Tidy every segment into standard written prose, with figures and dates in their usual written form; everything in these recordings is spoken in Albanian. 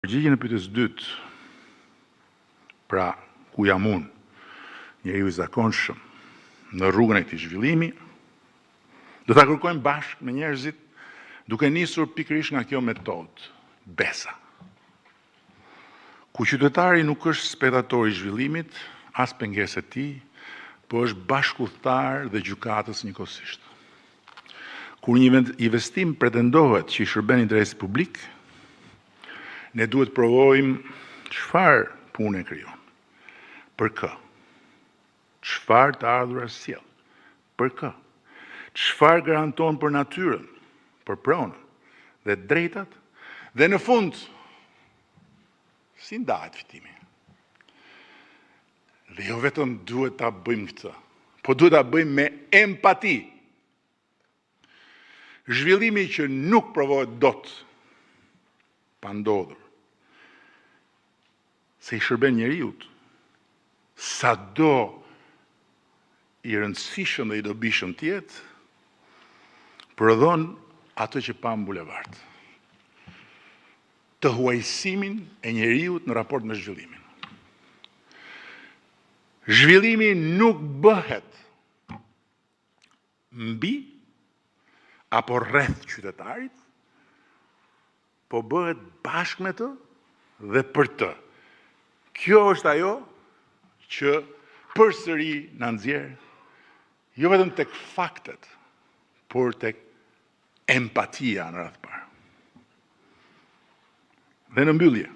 Përgjigjen e pyetjes dytë, pra ku jam unë, njeriu i zakonshëm në rrugën e këtij zhvillimi, do ta kërkojmë bashkë me njerëzit, duke nisur pikërisht nga kjo metodë, besa. Ku qytetari nuk është spektator i zhvillimit, as pengesë e tij, po është bashkëudhëtar dhe gjykatës njëkohësisht. Kur një investim pretendohet që i shërben interesit publik, ne duhet provojmë çfarë punë krijon. Për kë? Çfarë të ardhurar sjell? Për kë? Çfarë garanton për natyrën, për pronën dhe drejtat? Dhe në fund, si ndahet fitimi? Dhe jo vetëm duhet ta bëjmë këtë, po duhet ta bëjmë me empati. Zhvillimi që nuk provohet dot pa ndodhur, se i shërben njeriut, sado i rëndësishëm dhe i dobishëm tjetë, prodhon atë që pa në bulevard. Të huajsimin e njeriut në raport me zhvillimin. Zhvillimi nuk bëhet mbi apo rreth qytetarit, po bëhet bashkë me të dhe për të. Kjo është ajo që përsëri na nxjerr jo vetëm tek faktet, por tek empatia në radhë parë. Dhe në mbyllje,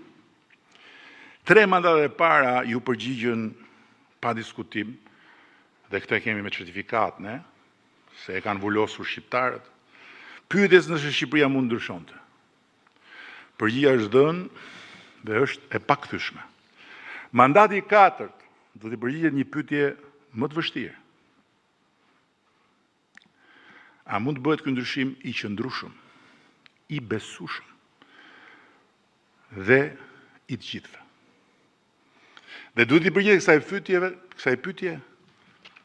3 mandatet e para ju përgjigjen pa diskutim, dhe këtë kemi me certifikat, ne, se e kanë vulosur shqiptarët. Pyetjes nëse Shqipëria mund ndryshonte. Përgjigja është dhënë dhe është e pakthyeshme. Mandati i 4 do t'i përgjigjet një pyetje më të vështirë. A mund të bëhet ky ndryshim i qëndrueshëm, i besueshëm dhe i të gjithëve? Dhe duhet t'i përgjigjet kësaj pyetje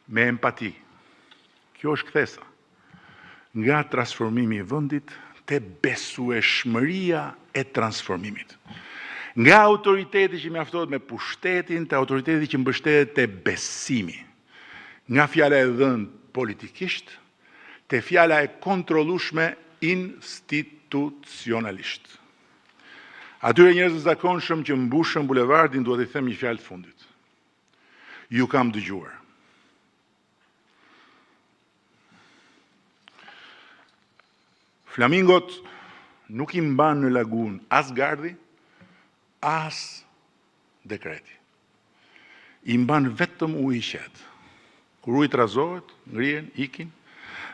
me empati. Kjo është kthesa nga transformimi i vendit te besueshmëria e transformimit. Nga autoriteti që mjaftohet me pushtetin, te autoriteti që mbështetet te besimi. Nga fjala e dhënë politikisht, te fjala e kontrollueshme institucionalisht. Atyre njerëzve zakonshëm që mbushën bulevardin, duhet i them një fjalë të fundit. Ju kam dëgjuar. Flamingot nuk i mban në lagun as gardi, as dekreti. I mban vetëm uji i qetë. Kur uji trazohet, ngrihen, ikin,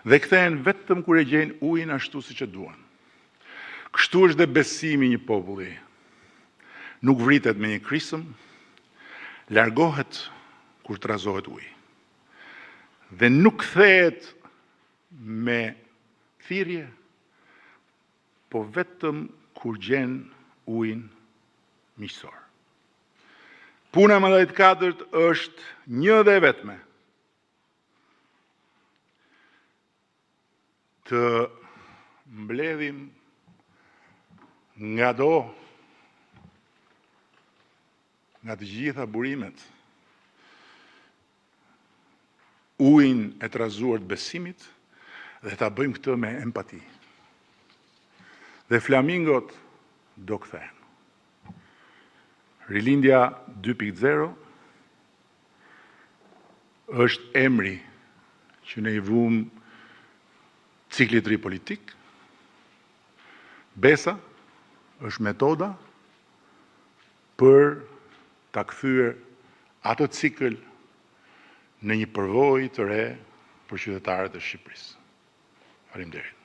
dhe kthehen vetëm kur e gjejnë ujin ashtu siç e duan. Kështu është dhe besimi një populli. Nuk vritet me një krisëm, largohet kur trazohet uji. Dhe nuk kthehet me thirrje, po vetëm kur gjen ujin miqësor. Puna e mandatit 4 është një dhe vetme. Të mbledhim nga të gjitha burimet ujin e trazuar të besimit dhe ta bëjmë këtë me empati. Dhe flamingot do kthehen. Rilindja 2.0 është emri që ne i vum ciklit ri politik. Besa është metoda për ta kthyer atë cikël në një përvojë të re për qytetarët e Shqipërisë. Faleminderit.